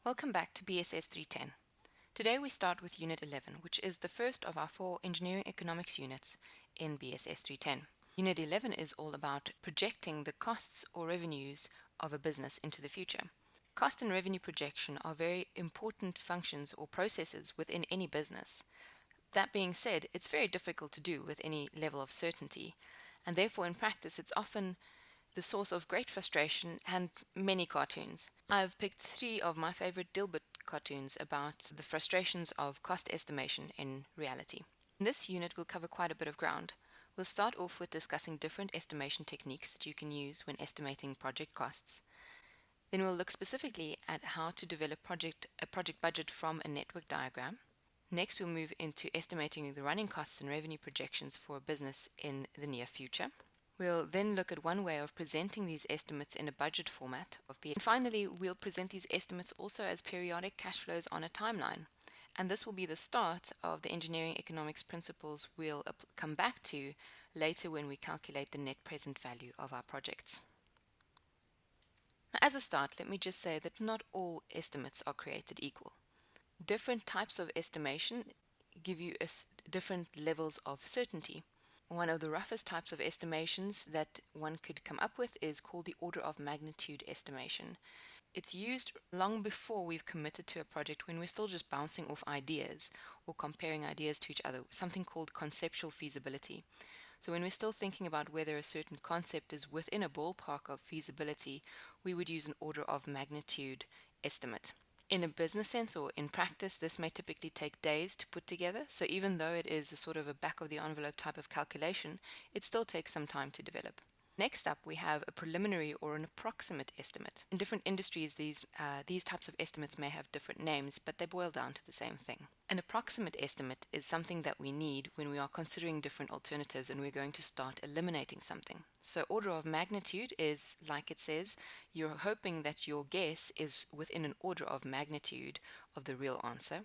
Welcome back to BSS 310. Today we start with Unit 11, which is the first of our 4 engineering economics units in BSS 310. Unit 11 is all about projecting the costs or revenues of a business into the future. Cost and revenue projection are very important functions or processes within any business. That being said, it's very difficult to do with any level of certainty, and therefore in practice it's often the source of great frustration and many cartoons. I've picked 3 of my favorite Dilbert cartoons about the frustrations of cost estimation in reality. In this unit, we'll cover quite a bit of ground. We'll start off with discussing different estimation techniques that you can use when estimating project costs. Then we'll look specifically at how to develop a project budget from a network diagram. Next, we'll move into estimating the running costs and revenue projections for a business in the near future. We'll then look at one way of presenting these estimates in a budget format of BS. And finally, we'll present these estimates also as periodic cash flows on a timeline. And this will be the start of the engineering economics principles we'll come back to later when we calculate the net present value of our projects. Now, as a start, let me just say that not all estimates are created equal. Different types of estimation give you different levels of certainty. One of the roughest types of estimations that one could come up with is called the order of magnitude estimation. It's used long before we've committed to a project, when we're still just bouncing off ideas or comparing ideas to each other, something called conceptual feasibility. So when we're still thinking about whether a certain concept is within a ballpark of feasibility, we would use an order of magnitude estimate. In a business sense or in practice, this may typically take days to put together, so even though it is a sort of a back of the envelope type of calculation, it still takes some time to develop. Next up, we have a preliminary or an approximate estimate. In different industries, these types of estimates may have different names, but they boil down to the same thing. An approximate estimate is something that we need when we are considering different alternatives and we're going to start eliminating something. So order of magnitude is, like it says, you're hoping that your guess is within an order of magnitude of the real answer.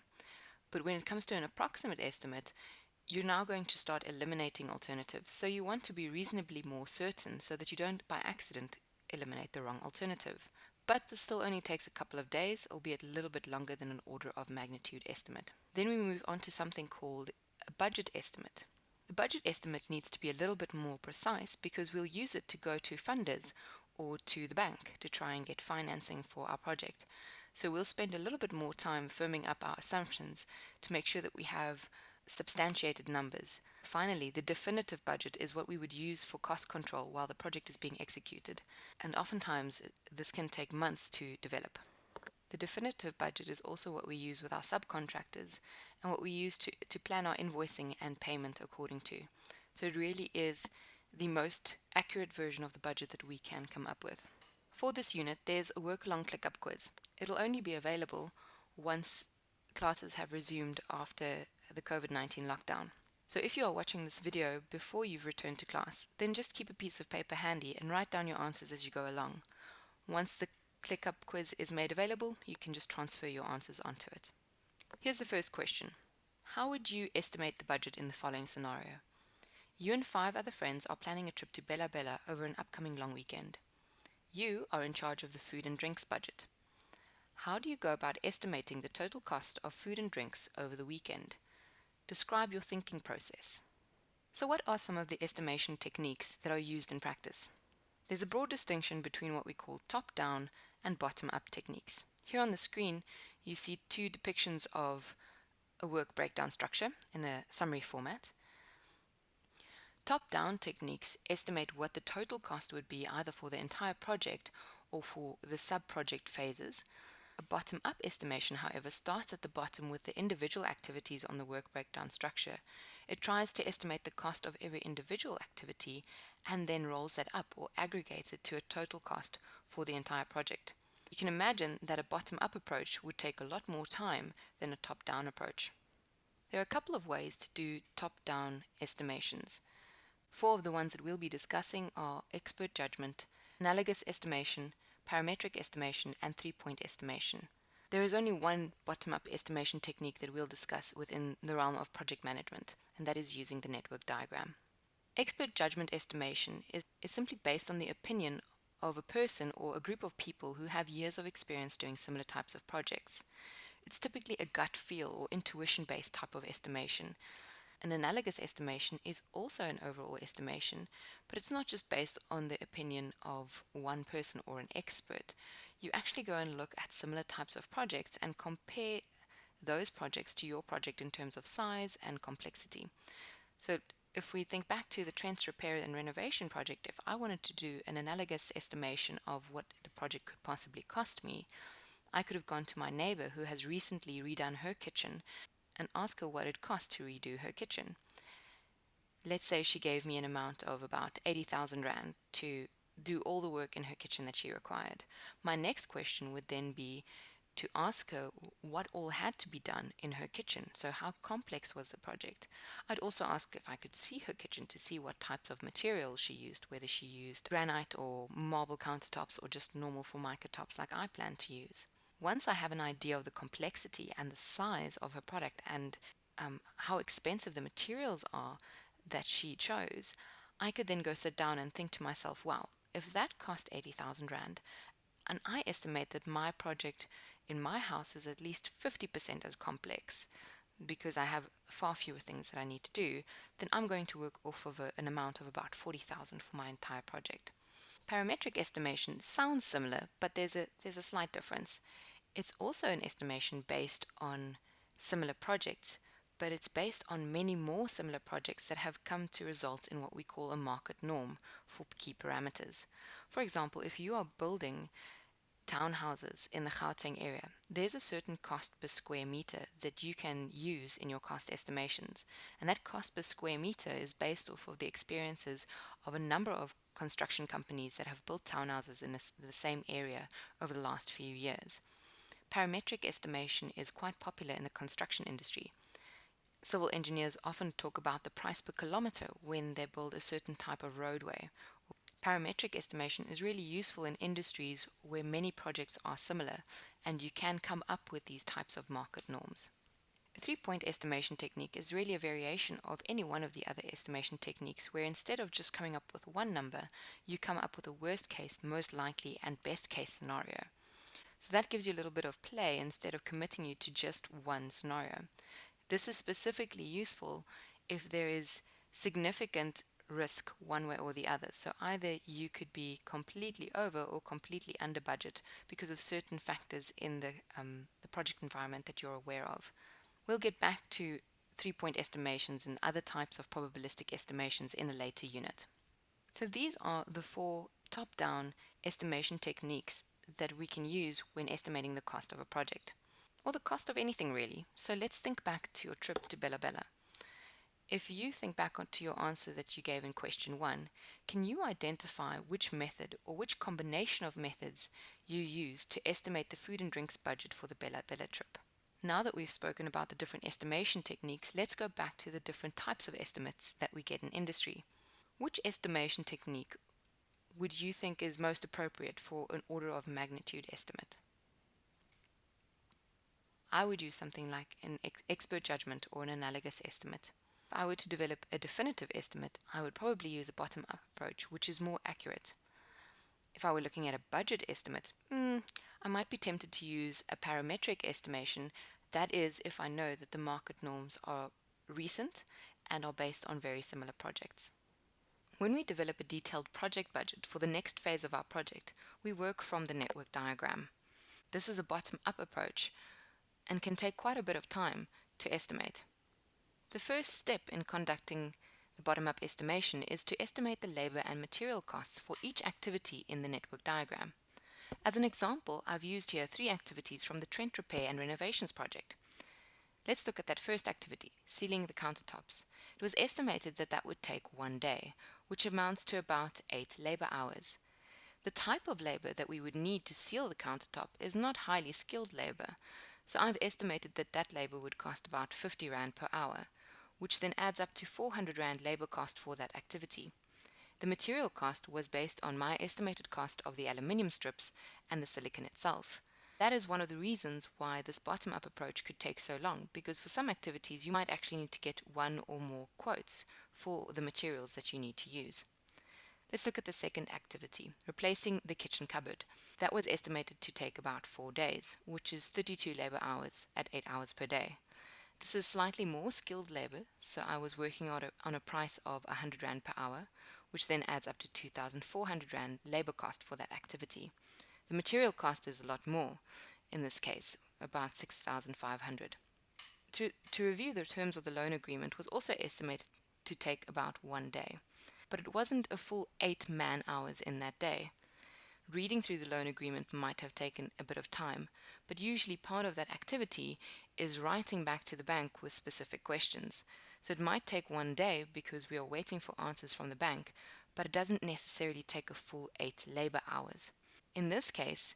But when it comes to an approximate estimate, you're now going to start eliminating alternatives. So you want to be reasonably more certain so that you don't by accident eliminate the wrong alternative. But this still only takes a couple of days, albeit a little bit longer than an order of magnitude estimate. Then we move on to something called a budget estimate. The budget estimate needs to be a little bit more precise because we'll use it to go to funders or to the bank to try and get financing for our project. So we'll spend a little bit more time firming up our assumptions to make sure that we have substantiated numbers. Finally, the definitive budget is what we would use for cost control while the project is being executed, and oftentimes this can take months to develop. The definitive budget is also what we use with our subcontractors and what we use to plan our invoicing and payment according to. So it really is the most accurate version of the budget that we can come up with. For this unit, there's a work-along ClickUp quiz. It'll only be available once classes have resumed after the COVID-19 lockdown. So if you are watching this video before you've returned to class, then just keep a piece of paper handy and write down your answers as you go along. Once the ClickUp quiz is made available, you can just transfer your answers onto it. Here's the first question. How would you estimate the budget in the following scenario? You and 5 other friends are planning a trip to Bella Bella over an upcoming long weekend. You are in charge of the food and drinks budget. How do you go about estimating the total cost of food and drinks over the weekend? Describe your thinking process. So what are some of the estimation techniques that are used in practice? There's a broad distinction between what we call top-down and bottom-up techniques. Here on the screen, you see 2 depictions of a work breakdown structure in a summary format. Top-down techniques estimate what the total cost would be either for the entire project or for the sub-project phases. A bottom-up estimation, however, starts at the bottom with the individual activities on the work breakdown structure. It tries to estimate the cost of every individual activity and then rolls that up or aggregates it to a total cost for the entire project. You can imagine that a bottom-up approach would take a lot more time than a top-down approach. There are a couple of ways to do top-down estimations. 4 of the ones that we'll be discussing are expert judgment, analogous estimation, parametric estimation, and 3-point estimation. There is only one bottom-up estimation technique that we'll discuss within the realm of project management, and that is using the network diagram. Expert judgment estimation is simply based on the opinion of a person or a group of people who have years of experience doing similar types of projects. It's typically a gut feel or intuition based type of estimation. An analogous estimation is also an overall estimation, but it's not just based on the opinion of one person or an expert. You actually go and look at similar types of projects and compare those projects to your project in terms of size and complexity. So if we think back to the Trent's repair and renovation project, if I wanted to do an analogous estimation of what the project could possibly cost me, I could have gone to my neighbor who has recently redone her kitchen and ask her what it cost to redo her kitchen. Let's say she gave me an amount of about 80,000 Rand to do all the work in her kitchen that she required. My next question would then be to ask her what all had to be done in her kitchen. So, how complex was the project? I'd also ask if I could see her kitchen to see what types of materials she used, whether she used granite or marble countertops or just normal formica tops like I plan to use. Once I have an idea of the complexity and the size of her product and how expensive the materials are that she chose, I could then go sit down and think to myself, wow, if that cost 80,000 Rand, and I estimate that my project in my house is at least 50% as complex because I have far fewer things that I need to do, then I'm going to work off of an amount of about 40,000 for my entire project. Parametric estimation sounds similar, but there's a slight difference. It's also an estimation based on similar projects, but it's based on many more similar projects that have come to result in what we call a market norm for key parameters. For example, if you are building townhouses in the Gauteng area, there's a certain cost per square meter that you can use in your cost estimations. And that cost per square meter is based off of the experiences of a number of construction companies that have built townhouses in the same area over the last few years. Parametric estimation is quite popular in the construction industry. Civil engineers often talk about the price per kilometer when they build a certain type of roadway. Parametric estimation is really useful in industries where many projects are similar, and you can come up with these types of market norms. A three-point estimation technique is really a variation of any one of the other estimation techniques where instead of just coming up with one number, you come up with a worst case, most likely, and best case scenario. So that gives you a little bit of play instead of committing you to just one scenario. This is specifically useful if there is significant risk one way or the other. So either you could be completely over or completely under budget because of certain factors in the project environment that you're aware of. We'll get back to three-point estimations and other types of probabilistic estimations in a later unit. So these are the four top-down estimation techniques that we can use when estimating the cost of a project, or the cost of anything really. So let's think back to your trip to Bella Bella. If you think back to your answer that you gave in question 1, can you identify which method or which combination of methods you used to estimate the food and drinks budget for the Bella Bella trip? Now that we've spoken about the different estimation techniques, let's go back to the different types of estimates that we get in industry. Which estimation technique would you think is most appropriate for an order of magnitude estimate? I would use something like an expert judgment or an analogous estimate. If I were to develop a definitive estimate, I would probably use a bottom-up approach, which is more accurate. If I were looking at a budget estimate, I might be tempted to use a parametric estimation. That is, if I know that the market norms are recent and are based on very similar projects. When we develop a detailed project budget for the next phase of our project, we work from the network diagram. This is a bottom-up approach and can take quite a bit of time to estimate. The first step in conducting the bottom-up estimation is to estimate the labor and material costs for each activity in the network diagram. As an example, I've used here 3 activities from the Trent Repair and Renovations project. Let's look at that first activity, sealing the countertops. It was estimated that that would take 1 day, which amounts to about 8 labor hours. The type of labor that we would need to seal the countertop is not highly skilled labor, so I've estimated that that labor would cost about 50 Rand per hour, which then adds up to 400 Rand labor cost for that activity. The material cost was based on my estimated cost of the aluminium strips and the silicon itself. That is one of the reasons why this bottom-up approach could take so long, because for some activities you might actually need to get one or more quotes for the materials that you need to use. Let's look at the second activity, replacing the kitchen cupboard. That was estimated to take about 4 days, which is 32 labor hours at 8 hours per day. This is slightly more skilled labor, so I was working on a price of 100 Rand per hour, which then adds up to 2,400 Rand labor cost for that activity. The material cost is a lot more, in this case, about 6,500. To review, the terms of the loan agreement was also estimated to take about 1 day, but it wasn't a full 8 man hours in that day. Reading through the loan agreement might have taken a bit of time, but usually part of that activity is writing back to the bank with specific questions. So it might take 1 day because we are waiting for answers from the bank, but it doesn't necessarily take a full 8 labor hours. In this case,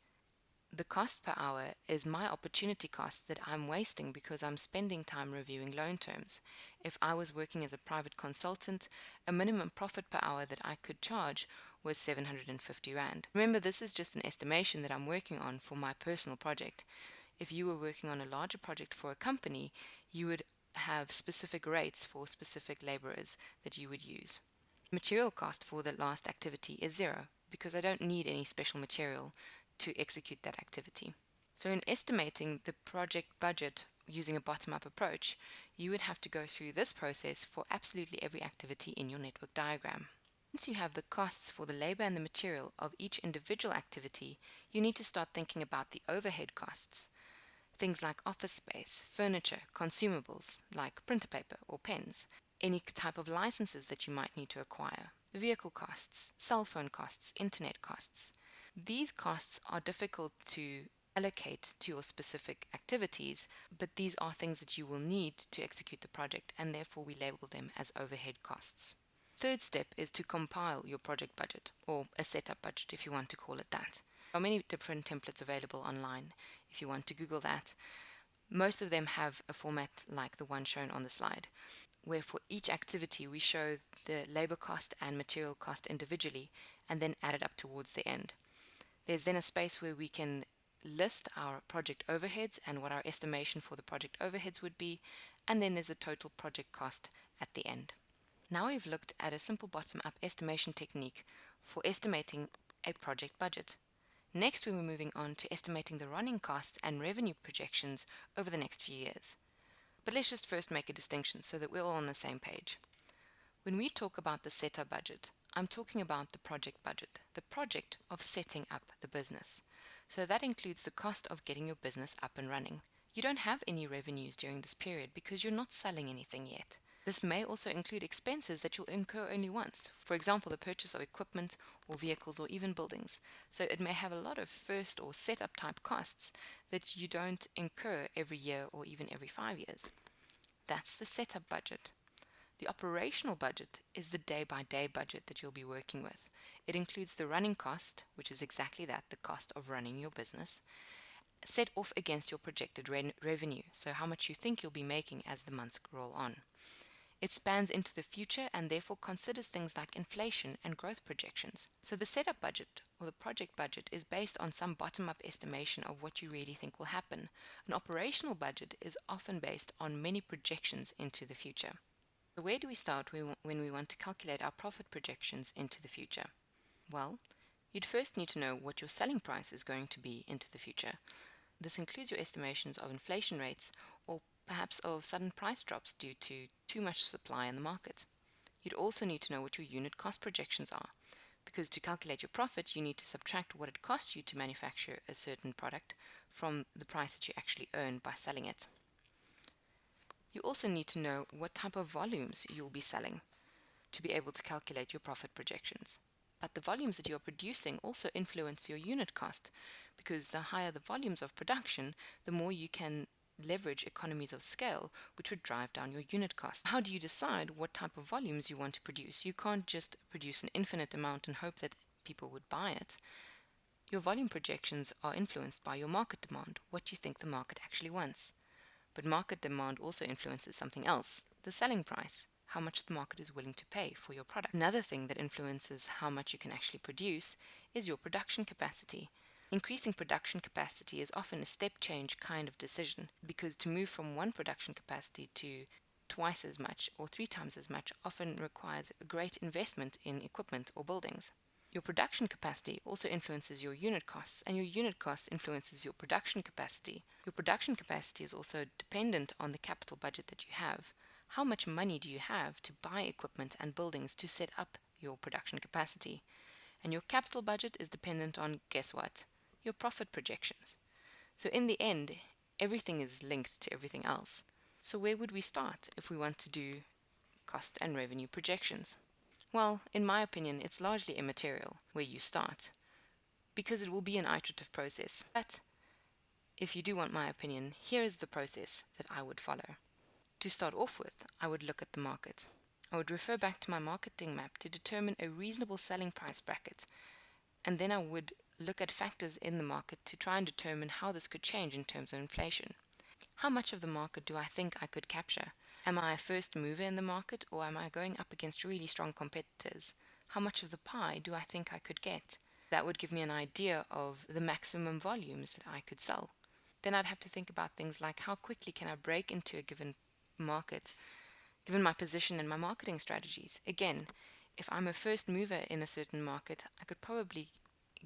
the cost per hour is my opportunity cost that I'm wasting because I'm spending time reviewing loan terms. If I was working as a private consultant, a minimum profit per hour that I could charge was 750 Rand. Remember, this is just an estimation that I'm working on for my personal project. If you were working on a larger project for a company, you would have specific rates for specific laborers that you would use. Material cost for the last activity is zero because I don't need any special material to execute that activity. So in estimating the project budget using a bottom-up approach, you would have to go through this process for absolutely every activity in your network diagram. Once you have the costs for the labor and the material of each individual activity, you need to start thinking about the overhead costs. Things like office space, furniture, consumables like printer paper or pens, any type of licenses that you might need to acquire, vehicle costs, cell phone costs, internet costs. These costs are difficult to allocate to your specific activities, but these are things that you will need to execute the project, and therefore we label them as overhead costs. Third step is to compile your project budget, or a setup budget if you want to call it that. There are many different templates available online if you want to Google that. Most of them have a format like the one shown on the slide, where for each activity we show the labor cost and material cost individually and then add it up towards the end. There's then a space where we can list our project overheads and what our estimation for the project overheads would be, and then there's a total project cost at the end. Now we've looked at a simple bottom-up estimation technique for estimating a project budget. Next, we're moving on to estimating the running costs and revenue projections over the next few years. But let's just first make a distinction so that we're all on the same page. When we talk about the setup budget, I'm talking about the project budget, the project of setting up the business. So that includes the cost of getting your business up and running. You don't have any revenues during this period because you're not selling anything yet. This may also include expenses that you'll incur only once, for example, the purchase of equipment or vehicles or even buildings. So it may have a lot of first or setup type costs that you don't incur every year or even every 5 years. That's the setup budget. The operational budget is the day-by-day budget that you'll be working with. It includes the running cost, which is exactly that, the cost of running your business, set off against your projected revenue, so how much you think you'll be making as the months roll on. It spans into the future and therefore considers things like inflation and growth projections. So the setup budget or the project budget is based on some bottom-up estimation of what you really think will happen. An operational budget is often based on many projections into the future. So where do we start when we want to calculate our profit projections into the future? Well, you'd first need to know what your selling price is going to be into the future. This includes your estimations of inflation rates or perhaps of sudden price drops due to too much supply in the market. You'd also need to know what your unit cost projections are, because to calculate your profit, you need to subtract what it costs you to manufacture a certain product from the price that you actually earn by selling it. You also need to know what type of volumes you'll be selling to be able to calculate your profit projections. But the volumes that you're producing also influence your unit cost, because the higher the volumes of production, the more you can leverage economies of scale, which would drive down your unit cost. How do you decide what type of volumes you want to produce? You can't just produce an infinite amount and hope that people would buy it. Your volume projections are influenced by your market demand, what you think the market actually wants. But market demand also influences something else, the selling price, how much the market is willing to pay for your product. Another thing that influences how much you can actually produce is your production capacity. Increasing production capacity is often a step change kind of decision, because to move from one production capacity to twice as much or 3 times as much often requires a great investment in equipment or buildings. Your production capacity also influences your unit costs, and your unit costs influences your production capacity. Your production capacity is also dependent on the capital budget that you have. How much money do you have to buy equipment and buildings to set up your production capacity? And your capital budget is dependent on, guess what? Your profit projections. So in the end, everything is linked to everything else. So where would we start if we want to do cost and revenue projections? Well, in my opinion, it's largely immaterial where you start, because it will be an iterative process. But if you do want my opinion, here is the process that I would follow. To start off with, I would look at the market. I would refer back to my marketing map to determine a reasonable selling price bracket, and then I would look at factors in the market to try and determine how this could change in terms of inflation. How much of the market do I think I could capture? Am I a first mover in the market, or am I going up against really strong competitors? How much of the pie do I think I could get? That would give me an idea of the maximum volumes that I could sell. Then I'd have to think about things like how quickly can I break into a given market, given my position and my marketing strategies. Again, if I'm a first mover in a certain market, I could probably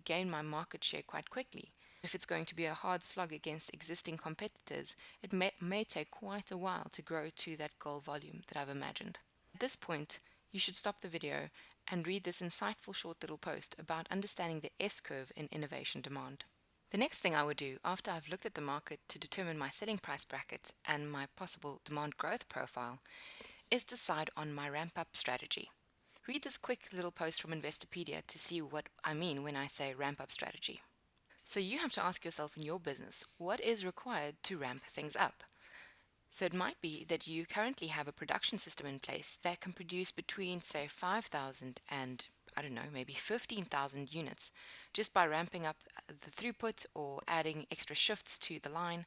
gain my market share quite quickly. If it's going to be a hard slog against existing competitors, it may take quite a while to grow to that goal volume that I've imagined. At this point, you should stop the video and read this insightful short little post about understanding the S-curve in innovation demand. The next thing I would do after I've looked at the market to determine my selling price bracket and my possible demand growth profile is decide on my ramp-up strategy. Read this quick little post from Investopedia to see what I mean when I say ramp-up strategy. So you have to ask yourself in your business, what is required to ramp things up? So it might be that you currently have a production system in place that can produce between, say, 5,000 and, I don't know, maybe 15,000 units just by ramping up the throughput or adding extra shifts to the line.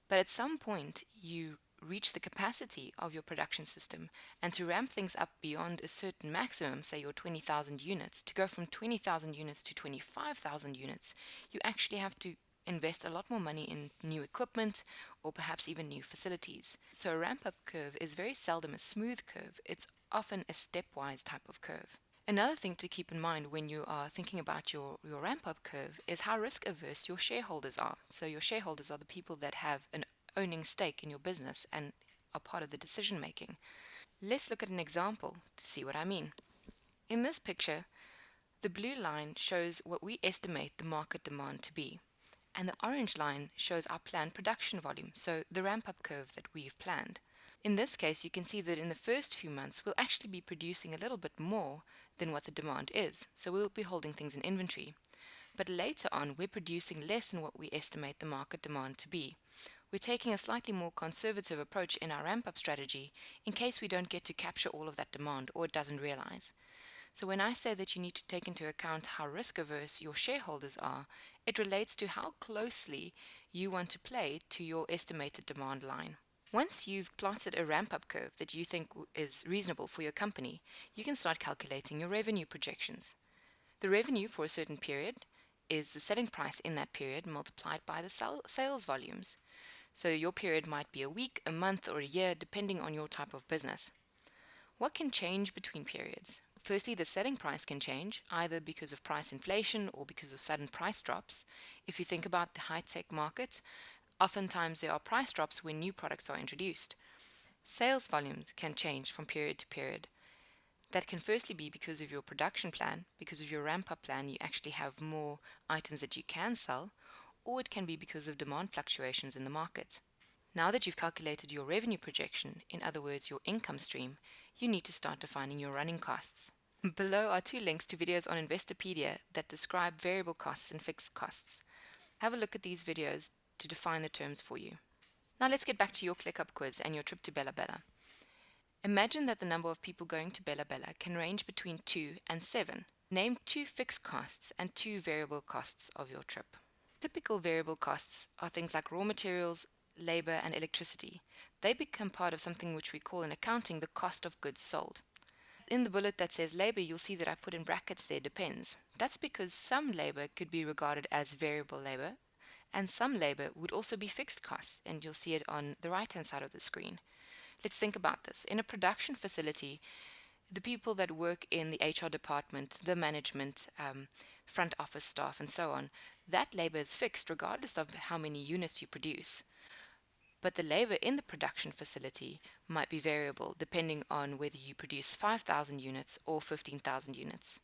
But at some point, you reach the capacity of your production system, and to ramp things up beyond a certain maximum, say your 20,000 units, to go from 20,000 units to 25,000 units, you actually have to invest a lot more money in new equipment or perhaps even new facilities. So a ramp-up curve is very seldom a smooth curve. It's often a stepwise type of curve. Another thing to keep in mind when you are thinking about your ramp-up curve is how risk-averse your shareholders are. So your shareholders are the people that have an owning stake in your business and are part of the decision making. Let's look at an example to see what I mean. In this picture, the blue line shows what we estimate the market demand to be, and the orange line shows our planned production volume, so the ramp-up curve that we've planned. In this case, you can see that in the first few months, we'll actually be producing a little bit more than what the demand is, so we'll be holding things in inventory. But later on, we're producing less than what we estimate the market demand to be. We're taking a slightly more conservative approach in our ramp-up strategy in case we don't get to capture all of that demand or it doesn't realize. So when I say that you need to take into account how risk-averse your shareholders are, it relates to how closely you want to play to your estimated demand line. Once you've plotted a ramp-up curve that you think is reasonable for your company, you can start calculating your revenue projections. The revenue for a certain period is the selling price in that period multiplied by the sales volumes. So your period might be a week, a month, or a year, depending on your type of business. What can change between periods? Firstly, the selling price can change, either because of price inflation or because of sudden price drops. If you think about the high-tech market, oftentimes there are price drops when new products are introduced. Sales volumes can change from period to period. That can firstly be because of your production plan, because of your ramp-up plan, you actually have more items that you can sell, or it can be because of demand fluctuations in the market. Now that you've calculated your revenue projection, in other words, your income stream, you need to start defining your running costs. Below are 2 links to videos on Investopedia that describe variable costs and fixed costs. Have a look at these videos to define the terms for you. Now let's get back to your ClickUp quiz and your trip to Bella Bella. Imagine that the number of people going to Bella Bella can range between 2 and 7. Name 2 fixed costs and 2 variable costs of your trip. Typical variable costs are things like raw materials, labor, and electricity. They become part of something which we call in accounting the cost of goods sold. In the bullet that says labor, you'll see that I put in brackets there depends. That's because some labor could be regarded as variable labor, and some labor would also be fixed costs, and you'll see it on the right-hand side of the screen. Let's think about this. In a production facility, the people that work in the HR department, the management, front office staff, and so on, that labor is fixed regardless of how many units you produce. But the labor in the production facility might be variable depending on whether you produce 5,000 units or 15,000 units.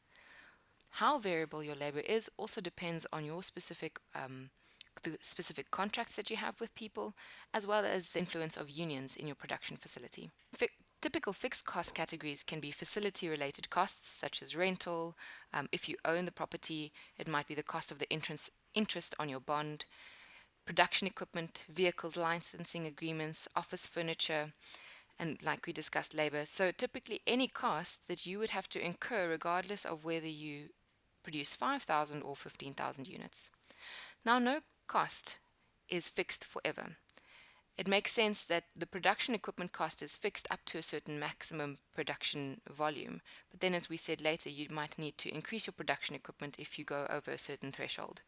How variable your labor is also depends on your the specific contracts that you have with people, as well as the influence of unions in your production facility. Typical fixed cost categories can be facility related costs such as rental. If you own the property, it might be the cost of the interest on your bond, production equipment, vehicles, licensing agreements, office furniture, and like we discussed, labor. So typically any cost that you would have to incur regardless of whether you produce 5,000 or 15,000 units. Now, no cost is fixed forever. It makes sense that the production equipment cost is fixed up to a certain maximum production volume, but then as we said later, you might need to increase your production equipment if you go over a certain threshold.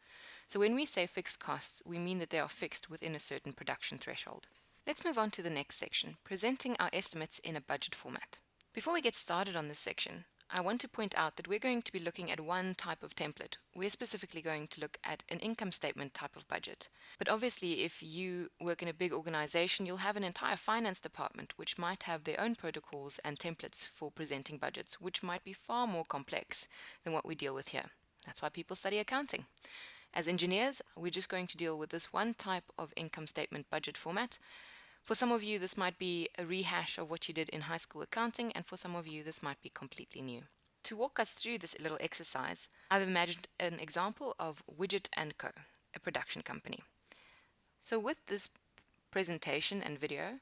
So when we say fixed costs, we mean that they are fixed within a certain production threshold. Let's move on to the next section, presenting our estimates in a budget format. Before we get started on this section, I want to point out that we're going to be looking at one type of template. We're specifically going to look at an income statement type of budget. But obviously, if you work in a big organization, you'll have an entire finance department which might have their own protocols and templates for presenting budgets, which might be far more complex than what we deal with here. That's why people study accounting. As engineers, we're just going to deal with this one type of income statement budget format. For some of you, this might be a rehash of what you did in high school accounting, and for some of you, this might be completely new. To walk us through this little exercise, I've imagined an example of Widget & Co., a production company. So with this presentation and video,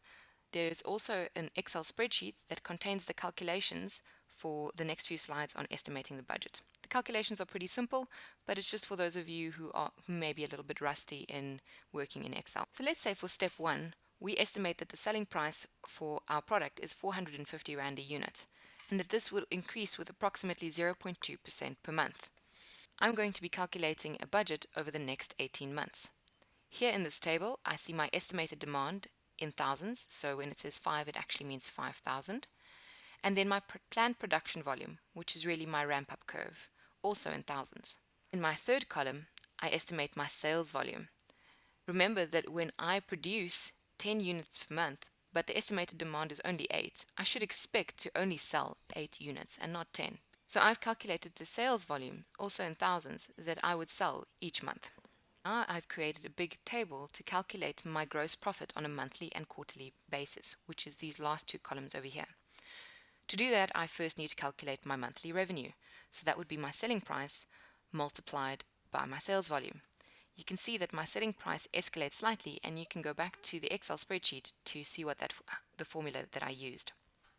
there's also an Excel spreadsheet that contains the calculations for the next few slides on estimating the budget. The calculations are pretty simple, but it's just for those of you who may be a little bit rusty in working in Excel. So let's say for step 1, we estimate that the selling price for our product is 450 Rand a unit, and that this will increase with approximately 0.2% per month. I'm going to be calculating a budget over the next 18 months. Here in this table, I see my estimated demand in thousands, so when it says 5, it actually means 5,000. And then my planned production volume, which is really my ramp-up curve, also in thousands. In my third column, I estimate my sales volume. Remember that when I produce 10 units per month, but the estimated demand is only 8, I should expect to only sell 8 units and not 10. So I've calculated the sales volume, also in thousands, that I would sell each month. Now I've created a big table to calculate my gross profit on a monthly and quarterly basis, which is these last two columns over here. To do that, I first need to calculate my monthly revenue. So that would be my selling price multiplied by my sales volume. You can see that my selling price escalates slightly, and you can go back to the Excel spreadsheet to see what the formula that I used.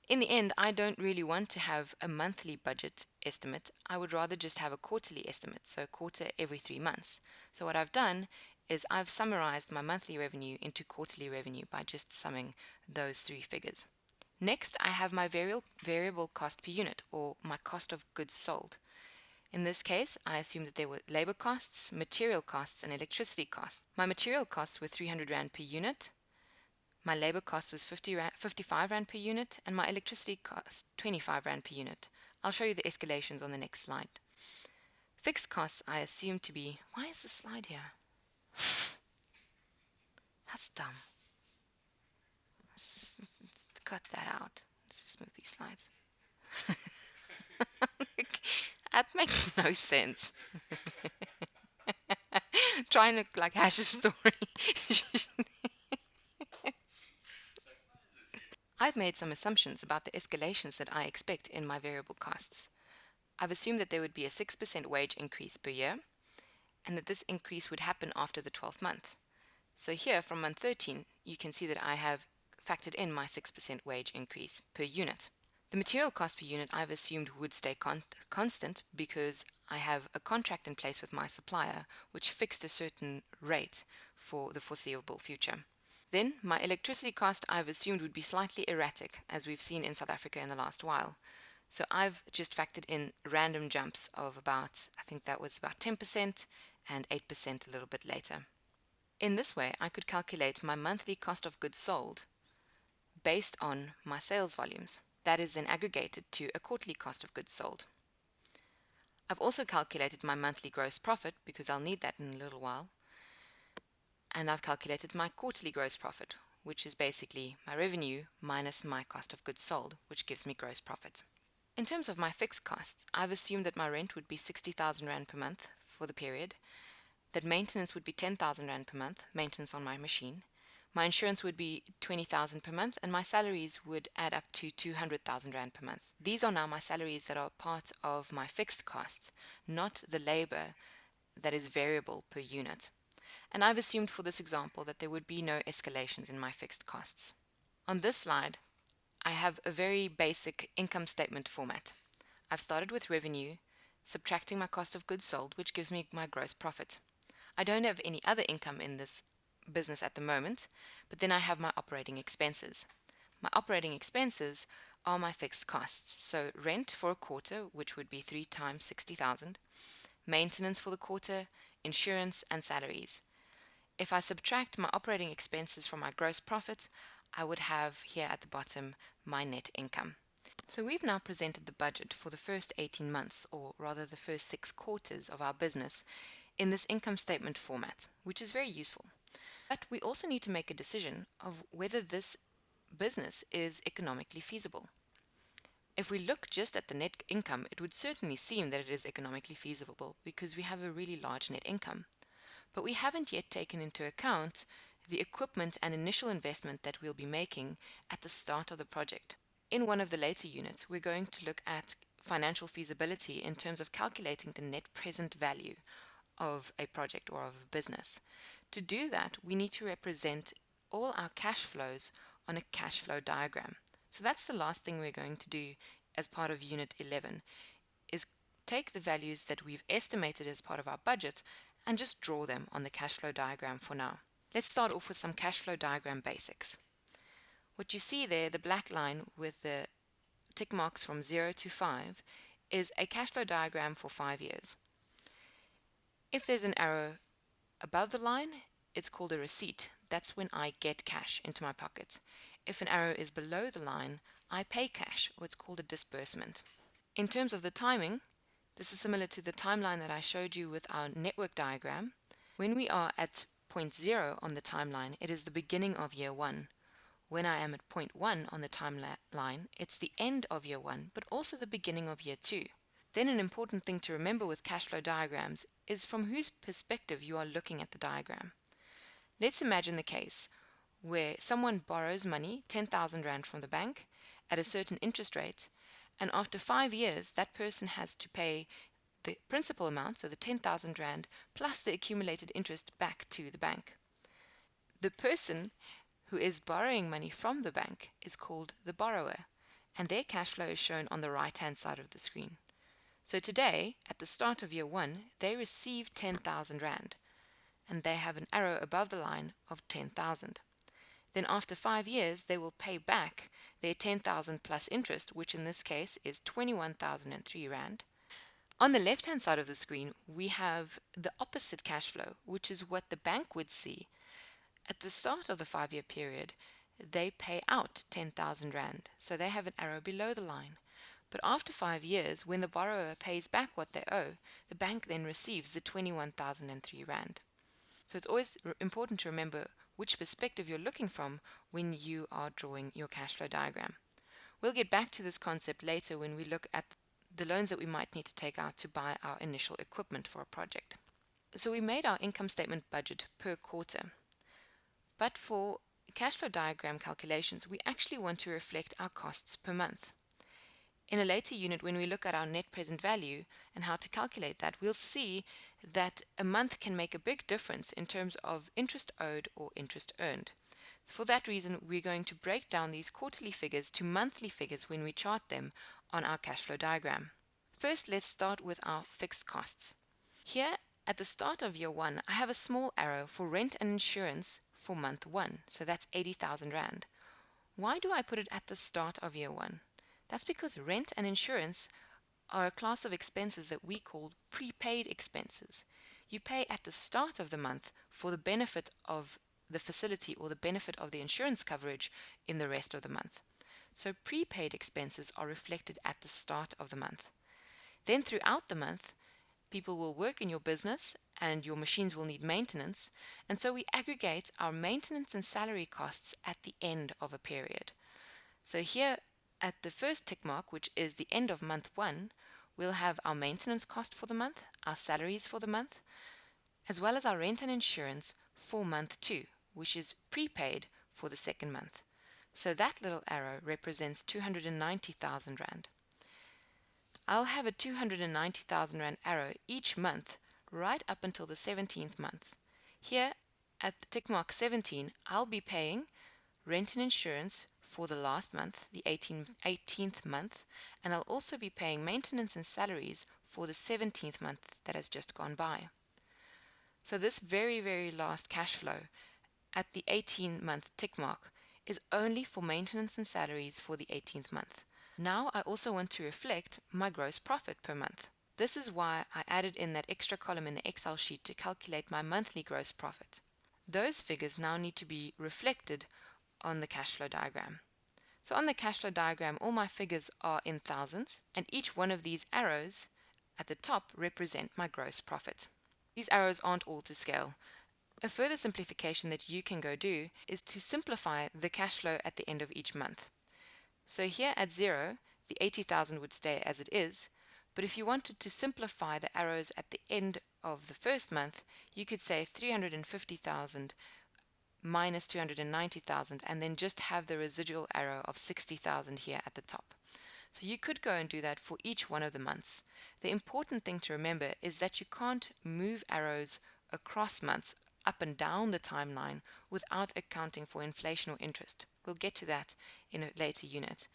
In the end, I don't really want to have a monthly budget estimate. I would rather just have a quarterly estimate, so a quarter every 3 months. So what I've done is I've summarized my monthly revenue into quarterly revenue by just summing those 3 figures. Next, I have my variable cost per unit, or my cost of goods sold. In this case, I assumed that there were labor costs, material costs, and electricity costs. My material costs were 300 Rand per unit. My labor cost was 55 Rand per unit, and my electricity cost 25 Rand per unit. I'll show you the escalations on the next slide. Fixed costs I assumed to be... Why is the slide here? That's dumb. Let's cut that out. Let's just move these slides. That makes no sense. Trying to like hash a story. I've made some assumptions about the escalations that I expect in my variable costs. I've assumed that there would be a 6% wage increase per year, and that this increase would happen after the 12th month. So here from month 13, you can see that I have factored in my 6% wage increase per unit. The material cost per unit I've assumed would stay constant because I have a contract in place with my supplier which fixed a certain rate for the foreseeable future. Then my electricity cost I've assumed would be slightly erratic, as we've seen in South Africa in the last while. So I've just factored in random jumps of about, I think that was about 10% and 8% a little bit later. In this way, I could calculate my monthly cost of goods sold based on my sales volumes. That is then aggregated to a quarterly cost of goods sold. I've also calculated my monthly gross profit because I'll need that in a little while. And I've calculated my quarterly gross profit, which is basically my revenue minus my cost of goods sold, which gives me gross profit. In terms of my fixed costs, I've assumed that my rent would be 60,000 Rand per month for the period, that maintenance would be 10,000 Rand per month, maintenance on my machine, my insurance would be 20,000 per month, and my salaries would add up to 200,000 Rand per month. These are now my salaries that are part of my fixed costs, not the labor that is variable per unit. And I've assumed for this example that there would be no escalations in my fixed costs. On this slide, I have a very basic income statement format. I've started with revenue, subtracting my cost of goods sold, which gives me my gross profit. I don't have any other income in this business at the moment, but then I have my operating expenses. My operating expenses are my fixed costs. So rent for a quarter, which would be 3 times 60,000, maintenance for the quarter, insurance, and salaries. If I subtract my operating expenses from my gross profit, I would have here at the bottom my net income. So we've now presented the budget for the first 18 months, or rather the first 6 quarters of our business, in this income statement format, which is very useful. But we also need to make a decision of whether this business is economically feasible. If we look just at the net income, it would certainly seem that it is economically feasible because we have a really large net income. But we haven't yet taken into account the equipment and initial investment that we'll be making at the start of the project. In one of the later units, we're going to look at financial feasibility in terms of calculating the net present value of a project or of a business. To do that, we need to represent all our cash flows on a cash flow diagram. So that's the last thing we're going to do as part of Unit 11, is take the values that we've estimated as part of our budget and just draw them on the cash flow diagram for now. Let's start off with some cash flow diagram basics. What you see there, the black line with the tick marks from 0 to 5, is a cash flow diagram for 5 years. If there's an arrow above the line, it's called a receipt. That's when I get cash into my pocket. If an arrow is below the line, I pay cash, or it's called a disbursement. In terms of the timing, this is similar to the timeline that I showed you with our network diagram. When we are at point 0 on the timeline, it is the beginning of year 1. When I am at point 1 on the timeline, it's the end of year 1, but also the beginning of year 2. Then an important thing to remember with cash flow diagrams is from whose perspective you are looking at the diagram. Let's imagine the case where someone borrows money, 10,000 Rand from the bank, at a certain interest rate, and after 5 years that person has to pay the principal amount, so the 10,000 Rand, plus the accumulated interest back to the bank. The person who is borrowing money from the bank is called the borrower, and their cash flow is shown on the right-hand side of the screen. So today, at the start of year 1, they receive 10,000 Rand, and they have an arrow above the line of 10,000. Then after 5 years, they will pay back their 10,000 plus interest, which in this case is 21,003 Rand. On the left-hand side of the screen, we have the opposite cash flow, which is what the bank would see. At the start of the 5-year period, they pay out 10,000 Rand, so they have an arrow below the line. But after 5 years, when the borrower pays back what they owe, the bank then receives the 21,003 Rand. So it's always important to remember which perspective you're looking from when you are drawing your cash flow diagram. We'll get back to this concept later when we look at the loans that we might need to take out to buy our initial equipment for a project. So we made our income statement budget per quarter. But for cash flow diagram calculations, we actually want to reflect our costs per month. In a later unit, when we look at our net present value and how to calculate that, we'll see that a month can make a big difference in terms of interest owed or interest earned. For that reason, we're going to break down these quarterly figures to monthly figures when we chart them on our cash flow diagram. First, let's start with our fixed costs. Here, at the start of year 1, I have a small arrow for rent and insurance for month 1, so that's 80,000 Rand. Why do I put it at the start of year 1? That's because rent and insurance are a class of expenses that we call prepaid expenses. You pay at the start of the month for the benefit of the facility or the benefit of the insurance coverage in the rest of the month. So prepaid expenses are reflected at the start of the month. Then throughout the month, people will work in your business and your machines will need maintenance, and so we aggregate our maintenance and salary costs at the end of a period. So here at the first tick mark, which is the end of month 1, we'll have our maintenance cost for the month, our salaries for the month, as well as our rent and insurance for month 2, which is prepaid for the second month. So that little arrow represents 290,000 Rand. I'll have a 290,000 Rand arrow each month right up until the 17th month. Here at the tick mark 17, I'll be paying rent and insurance for the last month, the 18th month, and I'll also be paying maintenance and salaries for the 17th month that has just gone by. So this very, very last cash flow at the 18-month tick mark is only for maintenance and salaries for the 18th month. Now I also want to reflect my gross profit per month. This is why I added in that extra column in the Excel sheet to calculate my monthly gross profit. Those figures now need to be reflected on the cash flow diagram. So on the cash flow diagram, all my figures are in thousands, and each one of these arrows at the top represent my gross profit. These arrows aren't all to scale. A further simplification that you can go do is to simplify the cash flow at the end of each month. So here at 0, the 80,000 would stay as it is, but if you wanted to simplify the arrows at the end of the first month, you could say 350,000 minus 290,000 and then just have the residual arrow of 60,000 here at the top. So you could go and do that for each one of the months. The important thing to remember is that you can't move arrows across months up and down the timeline without accounting for inflation or interest. We'll get to that in a later unit.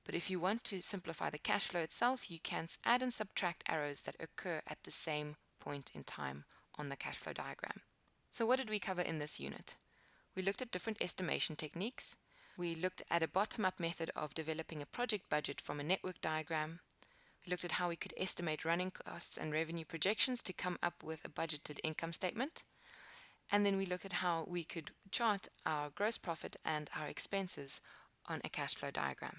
But if you want to simplify the cash flow itself, you can add and subtract arrows that occur at the same point in time on the cash flow diagram. So what did we cover in this unit? We looked at different estimation techniques. We looked at a bottom-up method of developing a project budget from a network diagram. We looked at how we could estimate running costs and revenue projections to come up with a budgeted income statement. And then we looked at how we could chart our gross profit and our expenses on a cash flow diagram.